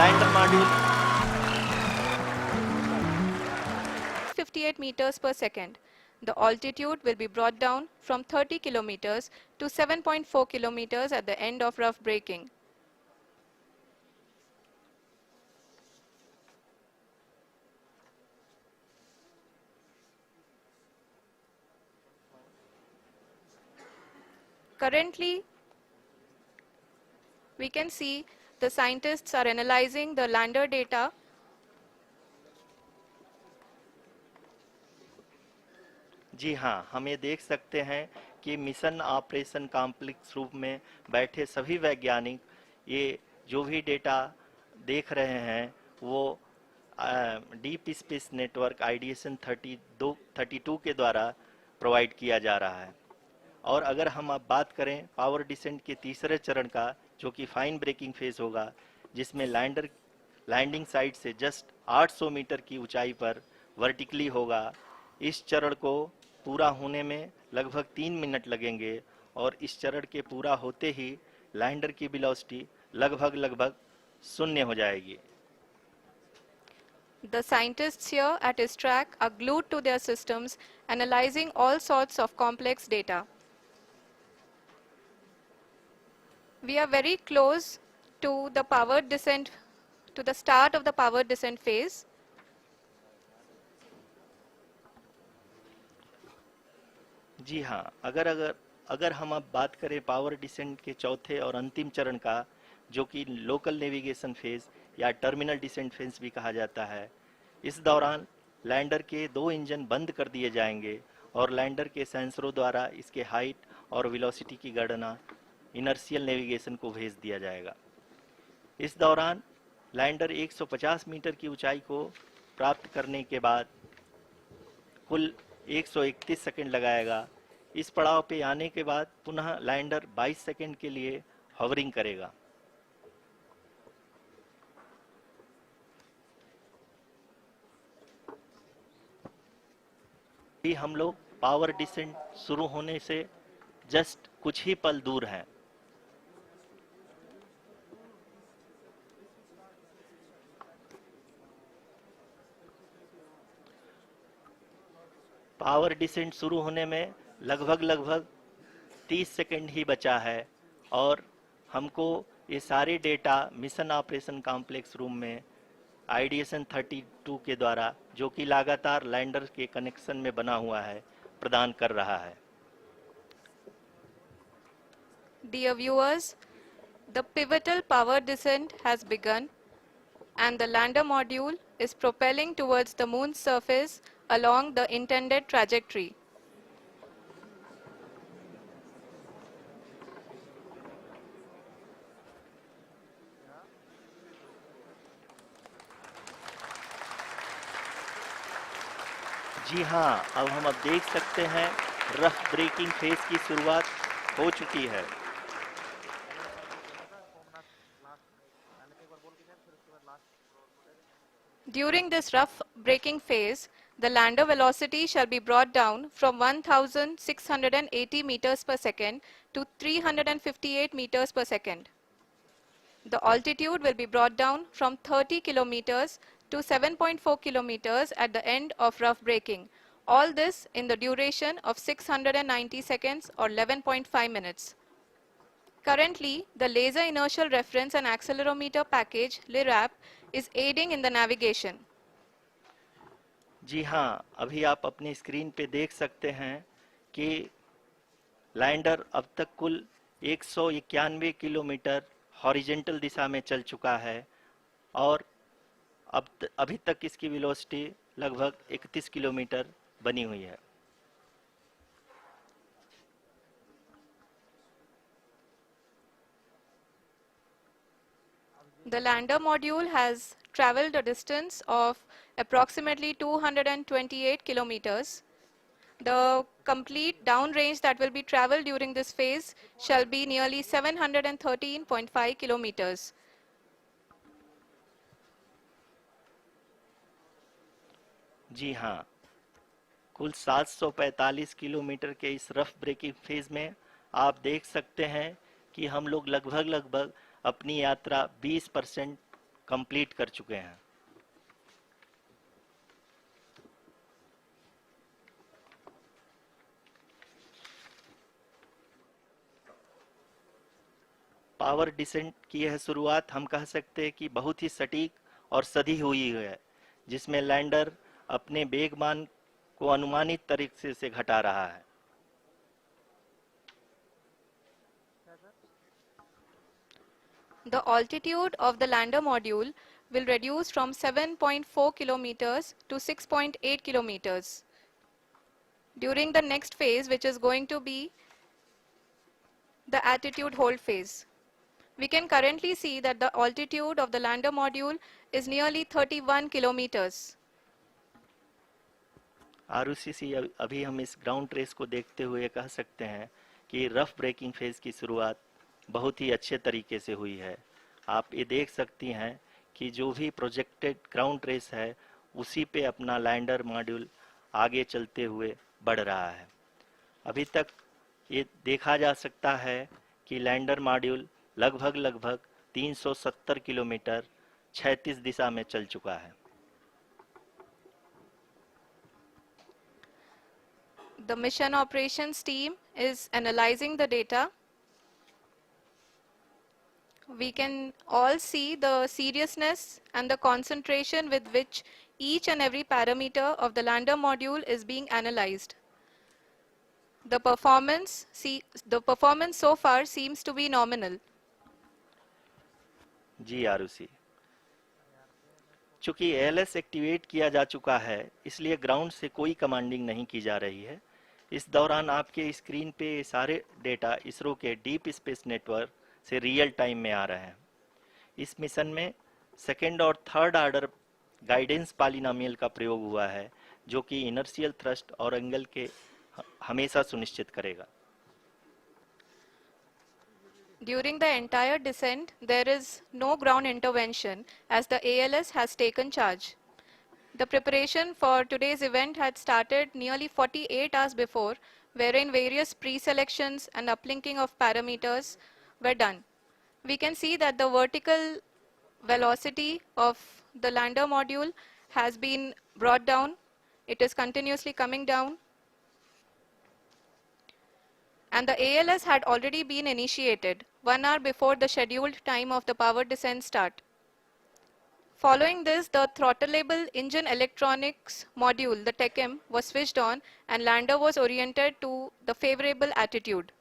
Lander module 58 meters per second. The altitude will be brought down from 30 kilometers to 7.4 kilometers at the end of rough braking. Currently, we can see the scientists are analyzing the lander data. जी हाँ, हम ये देख सकते हैं कि mission operation complex रूप में बैठे सभी वैज्ञानिक ये जो भी डेटा देख रहे हैं वो डीप स्पेस नेटवर्क आईडीएसन 32 के द्वारा प्रोवाइड किया जा रहा है। और अगर हम अब बात करें पावर डिसेंट के तीसरे चरण का, जो कि फाइन ब्रेकिंग फेज होगा, जिसमें लैंडिंग साइट से जस्ट 800 मीटर की ऊंचाई पर वर्टिकली होगा। इस चरण को पूरा होने में लगभग 3 मिनट लगेंगे और इस चरण के पूरा होते ही लैंडर की वेलोसिटी लगभग शून्य हो जाएगी। The scientists here at ISTRAC are glued to their systems, analyzing all sorts of complex data. We are very close to the powered descent, to the start of the powered descent phase. जी हाँ, अगर हम अब बात करें power descent के चौथे और अंतिम चरण का, जो कि लोकल नेविगेशन फेज या टर्मिनल डिसेंट फेज भी कहा जाता है, इस दौरान लैंडर के 2 इंजन बंद कर दिए जाएंगे और लैंडर के सेंसरों द्वारा इसके हाइट और वेलोसिटी की गणना इनर्शियल नेविगेशन को भेज दिया जाएगा। इस दौरान लैंडर 150 मीटर की ऊंचाई को प्राप्त करने के बाद कुल 131 सेकंड लगाएगा। इस पड़ाव पे आने के बाद पुनः लैंडर 22 सेकंड के लिए हॉवरिंग करेगा। भी हम लोग पावर डिसेंट शुरू होने से जस्ट कुछ ही पल दूर हैं। पावर डिसेंट शुरू होने में लगभग 30 सेकंड ही बचा है और हमको ये सारे data mission operation complex room में आईडीएसन 32 के द्वारा, जो कि लगातार लैंडर के कनेक्शन में बना हुआ है, प्रदान कर रहा है। Dear viewers, the pivotal power descent has begun and the lander module is propelling towards the moon's surface along the intended trajectory. जी हाँ, अब हम देख सकते हैं रफ ब्रेकिंग फेज की शुरुआत हो चुकी है। During this rough braking phase, the lander velocity shall be brought down from 1680 meters per second to 358 meters per second. The altitude will be brought down from 30 kilometers to 7.4 kilometers at the end of rough braking. All this in the duration of 690 seconds or 11.5 minutes. Currently, the Laser Inertial Reference and Accelerometer package, LIRAP, is aiding in the navigation. जी हाँ, अभी आप अपनी screen पे देख सकते हैं कि lander अब तक कुल 191 किलोमीटर हॉरिजेंटल दिशा में चल चुका है और अभी तक इसकी वेलोसिटी लगभग 31 किलोमीटर बनी हुई है। The lander module has traveled a distance of approximately 228 kilometers. The complete downrange that will be traveled during this phase shall be nearly 713.5 kilometers. जी हाँ, कुल 745 किलोमीटर के इस रफ ब्रेकिंग फेज में आप देख सकते हैं कि हम लोग लगभग अपनी यात्रा 20% कंप्लीट कर चुके हैं। पावर डिसेंट की यह शुरुआत हम कह सकते हैं कि बहुत ही सटीक और सधी हुई है, जिसमें लैंडर अपने वेगमान को अनुमानित तरीके से घटा रहा है। The altitude of the lander module will reduce from 7.4 kilometers to 6.8 kilometers during the next phase, which is going to be the attitude hold phase. We can currently see that the altitude of the lander module is nearly 31 kilometers. Arushi, अभी हम इस ground trace को देखते हुए कह सकते हैं कि रफ ब्रेकिंग फेज की शुरुआत बहुत ही अच्छे तरीके से हुई है। आप ये देख सकती हैं कि जो भी प्रोजेक्टेड ग्राउंड ट्रेस है उसी पे अपना लैंडर मॉड्यूल आगे चलते हुए बढ़ रहा है। अभी तक ये देखा जा सकता है कि लैंडर मॉड्यूल लगभग 370 किलोमीटर क्षैतिज दिशा में चल चुका है। The mission operations team is analyzing the data. We can all see the seriousness and the concentration with which each and every parameter of the lander module is being analyzed. The performance so far seems to be nominal. जी आरुषि, चूंकि ALS activate किया जा चुका है इसलिए ground से कोई commanding नहीं की जा रही है। इस दौरान आपके स्क्रीन पे सारे डेटा इसरो के डीप स्पेस नेटवर्क से रियल टाइम में आ रहे हैं। इस मिशन में सेकेंड और थर्ड ऑर्डर गाइडेंस पॉलिनोमियल का प्रयोग हुआ है, जो कि इनर्शियल थ्रस्ट और एंगल के हमेशा सुनिश्चित करेगा। During the entire descent, there is no ground intervention as the ALS has taken charge. The preparation for today's event had started nearly 48 hours before, wherein various pre-selections and uplinking of parameters were done. We can see that the vertical velocity of the lander module has been brought down. It is continuously coming down. And the ALS had already been initiated 1 hour before the scheduled time of the power descent start. Following this, the throttleable engine electronics module, the TECM, was switched on and lander was oriented to the favorable attitude.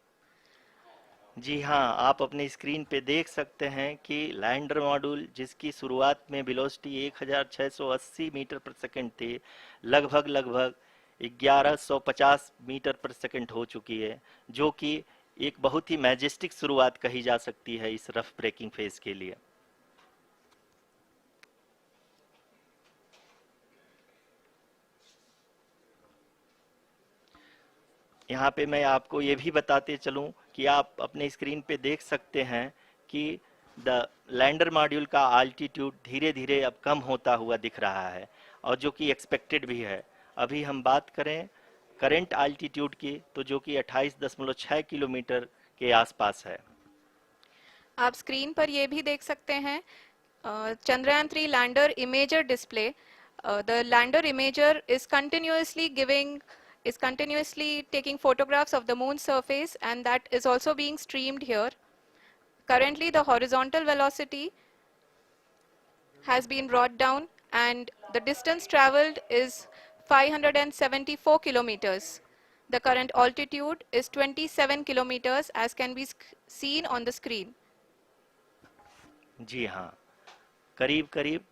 जी हाँ, आप अपने screen पे देख सकते हैं कि lander module जिसकी शुरुआत में वेलोसिटी 1680 मीटर पर सेकंड थी, लगभग 1150 मीटर पर सेकंड हो चुकी है, जो कि एक बहुत ही मैजेस्टिक शुरुआत कही जा सकती है इस रफ ब्रेकिंग फेज के लिए। यहाँ पे मैं आपको ये भी बताते चलूं कि आप अपने स्क्रीन पे देख सकते हैं कि द लैंडर मॉड्यूल का आल्टीट्यूड धीरे धीरे अब कम होता हुआ दिख रहा है, और जो कि एक्सपेक्टेड भी है। अभी हम बात करें करंट आल्टीट्यूड की, तो जो कि 28.6 किलोमीटर के आसपास है। आप स्क्रीन पर ये भी देख सकते हैं Chandrayaan 3 lander imager display. The lander imager is continuously taking photographs of the moon's surface, and that is also being streamed here. Currently the horizontal velocity has been brought down and the distance traveled is 574 kilometers. The current altitude is 27 kilometers as can be seen on the screen. जी हाँ, करीब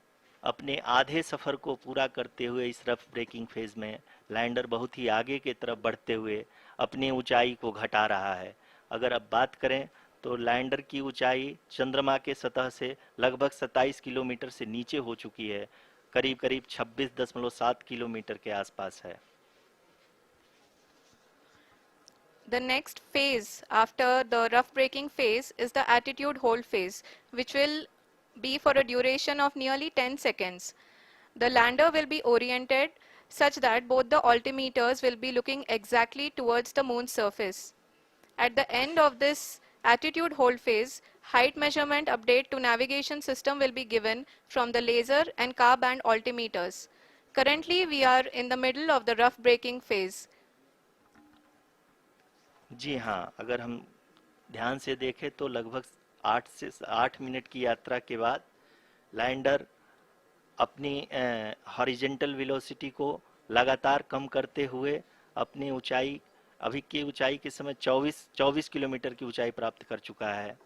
अपने आधे सफर को पूरा करते हुए इस rough breaking phase में लैंडर बहुत ही आगे की तरफ बढ़ते हुए अपनी ऊंचाई को घटा रहा है। अगर अब बात करें तो लैंडर की ऊंचाई चंद्रमा के सतह से लगभग 27 किलोमीटर से नीचे हो चुकी है, करीब 26.7 किलोमीटर के आसपास है। The next phase after the rough braking phase is the attitude hold phase, which will be for a duration of nearly 10 seconds. The lander will be oriented such that both the altimeters will be looking exactly towards the moon's surface. At the end of this attitude hold phase, Height measurement update to navigation system will be given from the laser and car band altimeters. Currently, we are in the middle of the rough braking phase. जी हाँ, अगर हम ध्यान से देखें तो लगभग 8 minute की यात्रा के बाद लैंडर अपनी हॉरिजेंटल वेलोसिटी को लगातार कम करते हुए अपनी ऊंचाई, अभी की ऊंचाई के समय 24 किलोमीटर की ऊंचाई प्राप्त कर चुका है।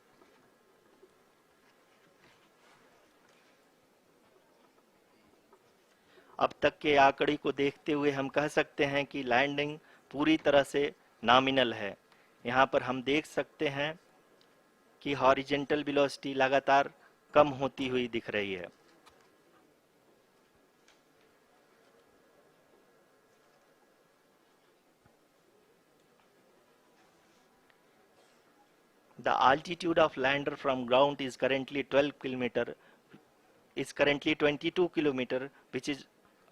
अब तक के आंकड़े को देखते हुए हम कह सकते हैं कि लैंडिंग पूरी तरह से नॉमिनल है। यहाँ पर हम देख सकते हैं कि हॉरिजेंटल वेलोसिटी लगातार कम होती हुई दिख रही है। The altitude of lander from ground is currently 22 kilometer, which is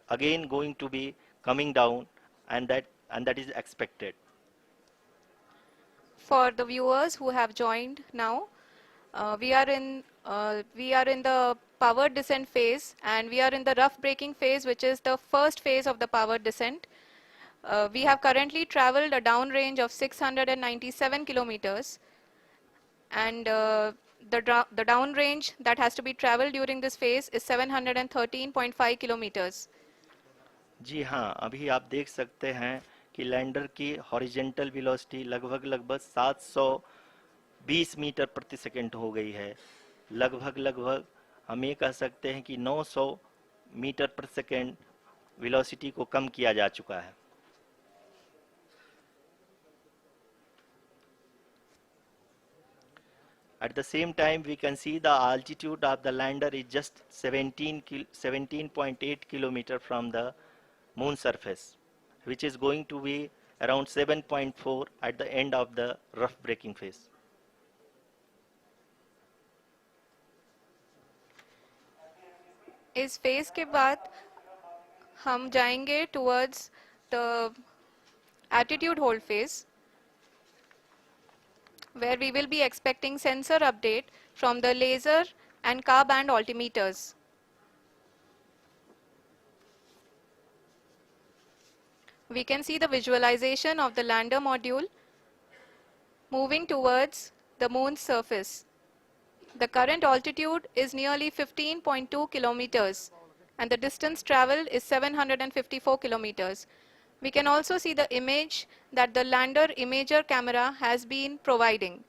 again going to be coming down, and that is expected. For the viewers who have joined now, we are in the powered descent phase, and we are in the rough braking phase, which is the first phase of the powered descent. We have currently traveled a downrange of 697 kilometers, and the downrange that has to be traveled during this phase is 713.5 kilometers. जी हाँ, अभी आप देख सकते हैं कि lander की horizontal velocity लगभग 720 metre प्रति सेकंड हो गई है। लगभग हम ये कह सकते हैं कि 900 मीटर प्रति सेकंड वेलोसिटी को कम किया जा चुका है। At the same time, we can see the altitude of the lander is just 17.8 kilometer from the moon surface, which is going to be around 7.4 at the end of the rough braking phase. इस phase के बाद हम जाएंगे towards the attitude hold phase, where we will be expecting sensor update from the laser and car band altimeters. We can see the visualization of the lander module moving towards the moon's surface. The current altitude is nearly 15.2 kilometers, and the distance traveled is 754 kilometers. We can also see the image that the lander imager camera has been providing.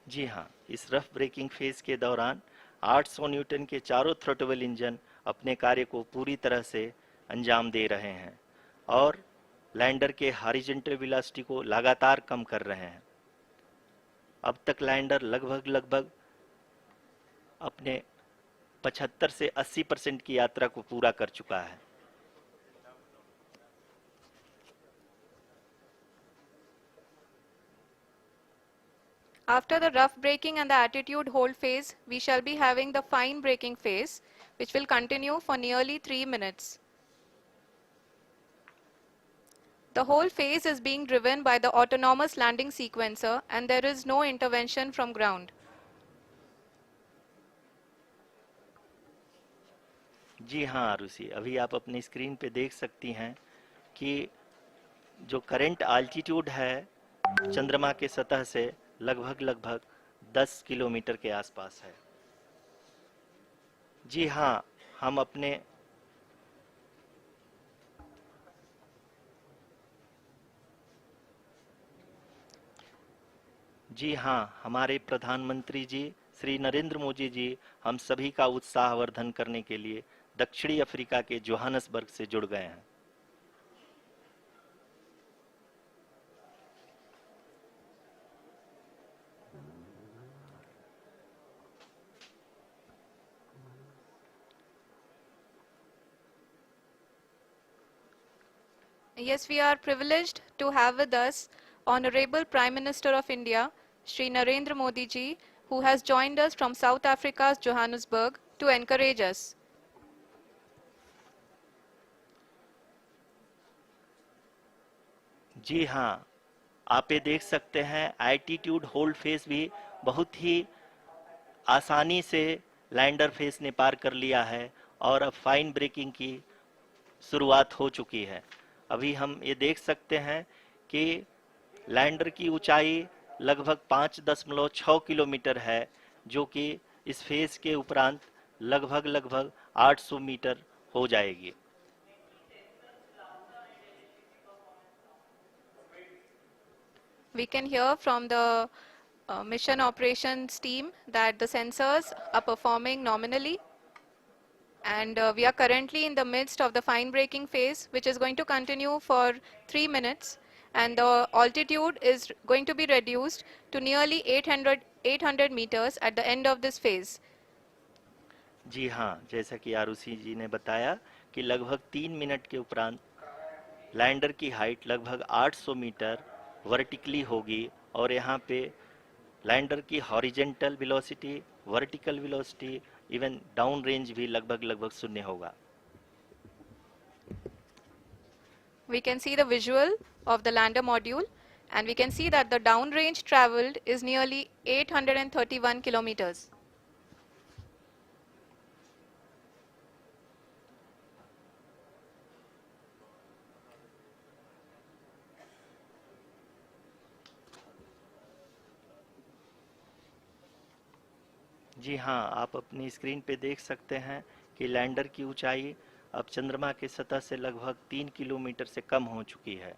जी हाँ, इस rough breaking phase के दौरान 800 Newton के चारों throttle engine अपने कार्य को पूरी तरह से अंजाम दे रहे हैं और लैंडर के हॉरिजॉन्टल वेलोसिटी को लगातार कम कर रहे हैं। अब तक लैंडर लगभग अपने 75 से 80% की यात्रा को पूरा कर चुका है। After the rough braking and the attitude hold phase, we shall be having the fine braking phase, which will continue for nearly 3 minutes. The whole phase is being driven by the autonomous landing sequencer, and there is no intervention from ground. जी हाँ आरुषि, अभी आप अपनी screen पे देख सकती हैं कि जो करंट आल्टीट्यूड है चंद्रमा के सतह से लगभग 10 किलोमीटर के आसपास है। जी हाँ, हम अपने जी हाँ, हमारे प्रधानमंत्री जी श्री नरेंद्र मोदी जी हम सभी का उत्साहवर्धन करने के लिए दक्षिणी अफ्रीका के जोहानसबर्ग से जुड़ गए हैं। Yes, we are privileged to have with us Honorable Prime Minister of India, Shri Narendra Modi ji, who has joined us from South Africa's Johannesburg to encourage us. जी हाँ, आप ये देख सकते हैं एल्टीट्यूड होल्ड फेज भी बहुत ही आसानी से लैंडर फेस ने पार कर लिया है और अब फाइन ब्रेकिंग की शुरुआत हो चुकी है। अभी हम ये देख सकते हैं कि लैंडर की ऊंचाई लगभग 5.6 किलोमीटर है, जो कि इस फेज के उपरांत लगभग 800 मीटर हो जाएगी। We can hear from the mission operations team that the sensors are performing nominally, and we are currently in the midst of the fine braking phase, which is going to continue for 3 minutes, and the altitude is going to be reduced to nearly 800 meters at the end of this phase. जी हाँ, जैसा कि आरुषि जी ने बताया कि लगभग 3 minute के उपरांत lander की हाइट लगभग 800 मीटर वर्टिकली होगी और यहाँ पे लैंडर की horizontal velocity, vertical velocity, even down range भी लगभग शून्य होगा। We can see the visual of the lander module, and we can see that the downrange traveled is nearly 831 kilometers. जी हाँ, आप अपनी स्क्रीन पे देख सकते हैं कि लैंडर की ऊंचाई अब चंद्रमा की सतह से लगभग 3 किलोमीटर से कम हो चुकी है।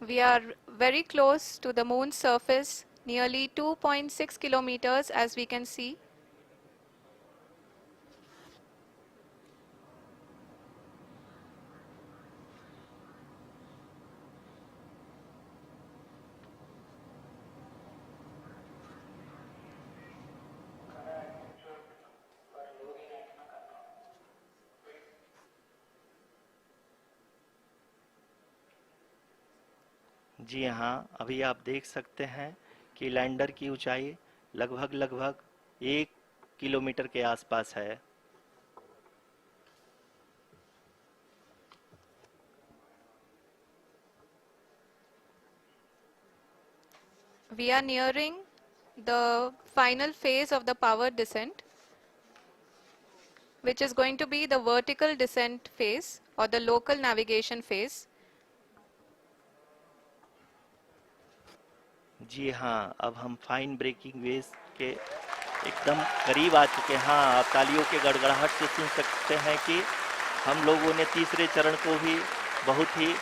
We are very close to the moon's surface, nearly 2.6 kilometers as we can see. जी हाँ, अभी आप देख सकते हैं कि लैंडर की ऊंचाई लगभग 1 किलोमीटर के आसपास है। We are nearing the final phase of the power descent, which is going to be the vertical descent phase or the local navigation phase. जी हाँ, अब हम फाइन ब्रेकिंग वेव के एकदम करीब आ चुके हैं। हाँ, आप तालियों के गड़गड़ाहट से सुन सकते हैं कि हम लोगों ने तीसरे चरण को भी बहुत ही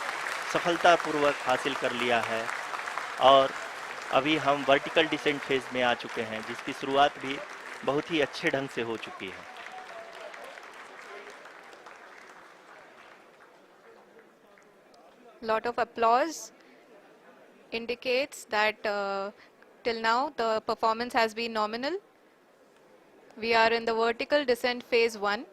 सफलतापूर्वक हासिल कर लिया है और अभी हम वर्टिकल डिसेंट फेज में आ चुके हैं, जिसकी शुरुआत भी बहुत ही अच्छे ढंग से हो चुकी है। Lot of applause indicates that till now the performance has been nominal. We are in the vertical descent phase 1.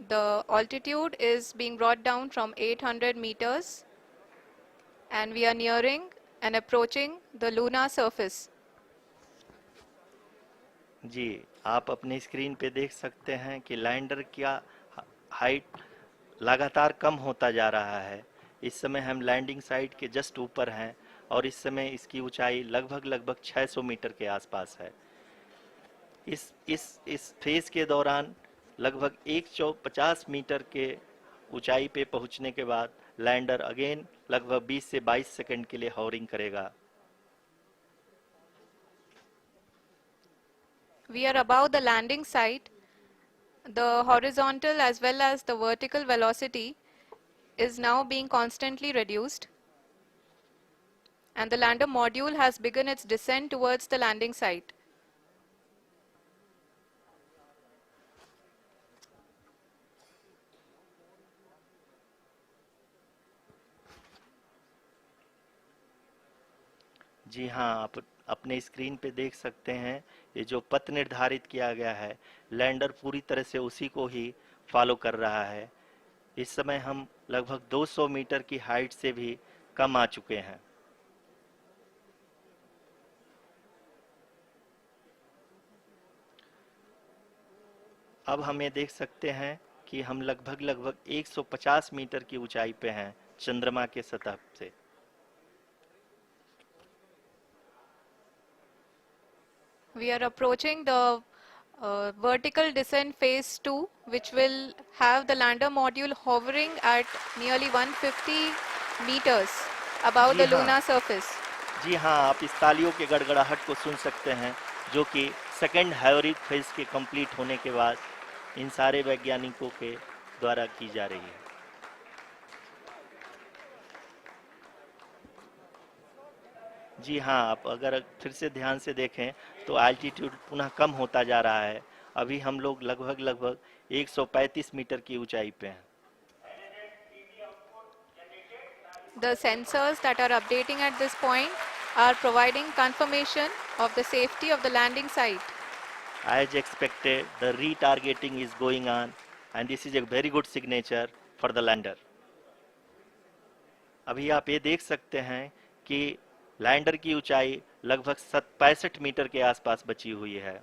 The altitude is being brought down from 800 meters, and we are nearing and approaching the lunar surface. जी, आप अपने screen पे देख सकते हैं कि lander का height लगातार कम होता जा रहा है। इस समय हम लैंडिंग साइट के जस्ट ऊपर हैं और इस समय इसकी ऊंचाई लगभग 600 मीटर के आसपास है। इस फेज के दौरान लगभग 150 मीटर के ऊंचाई पे पहुंचने के बाद लैंडर अगेन लगभग 20 से 22 सेकंड के लिए हॉवरिंग करेगा। We are above the landing site. The horizontal as well as the vertical velocity is now being constantly reduced, and the lander module has begun its descent towards the landing site. जी हाँ, आप अपने screen पे देख सकते हैं ये जो पथ निर्धारित किया गया है, लैंडर पूरी तरह से उसी को ही फॉलो कर रहा है। इस समय हम लगभग 200 मीटर की हाइट से भी कम आ चुके हैं। अब हम ये देख सकते हैं कि हम लगभग 150 मीटर की ऊंचाई पे हैं, चंद्रमा के सतह से। We are approaching the vertical descent phase 2, which will have the lander module hovering at nearly 150 meters above ji the हाँ, lunar surface. जी हाँ, आप इस तालियों के गड़गड़ाहट को सुन सकते हैं, जो कि सेकंड हाइब्रिड फेज के कंप्लीट होने के बाद इन सारे वैज्ञानिकों के द्वारा की जा रही है। जी हाँ, आप अगर फिर से ध्यान से देखें तो एल्टीट्यूड पुनः कम होता जा रहा है। अभी हम लोग लगभग 135 मीटर की ऊंचाई पे हैं। The sensors that are updating at this point are providing confirmation of the safety of the landing site. As expected, the retargeting is going on and this is a very good signature for the lander. अभी आप ये देख सकते हैं कि lander की ऊंचाई लगभग 65 मीटर के आसपास बची हुई है।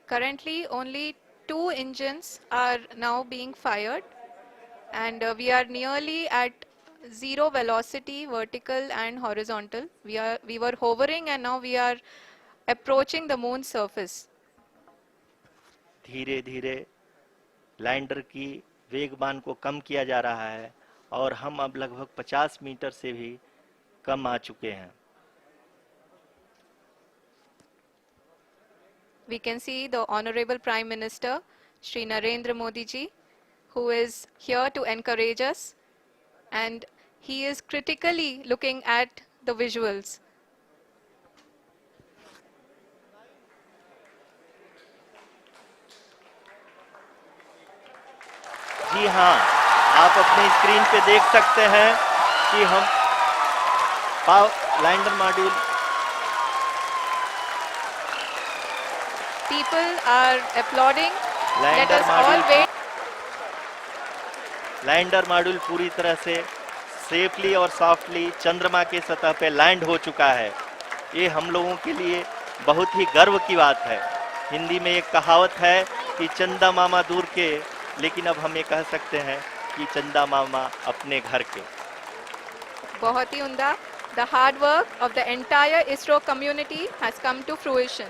Currently, only 2 engines are now being fired, and we are nearly at zero velocity, vertical and horizontal. We were hovering, and now we are approaching the moon's surface. धीरे धीरे लैंडर की वेगबान को कम किया जा रहा है और हम अब लगभग 50 मीटर से भी कम आ चुके हैं। We can see the Honorable Prime Minister, Shri Narendra Modi ji, who is here to encourage us, and he is critically looking at the visuals. जी हाँ, आप अपने स्क्रीन पे देख सकते हैं कि हम lander module People are applauding. Let us all wait. Lander module पूरी तरह से सेफली और सॉफ्टली चंद्रमा के सतह पे लैंड हो चुका है। ये हम लोगों के लिए बहुत ही गर्व की बात है। हिंदी में एक कहावत है कि चंदा मामा दूर के, लेकिन अब हम ये कह सकते हैं कि चंदा मामा अपने घर के। बहुत ही उम्दा. The hard work of the entire ISRO community has come to fruition.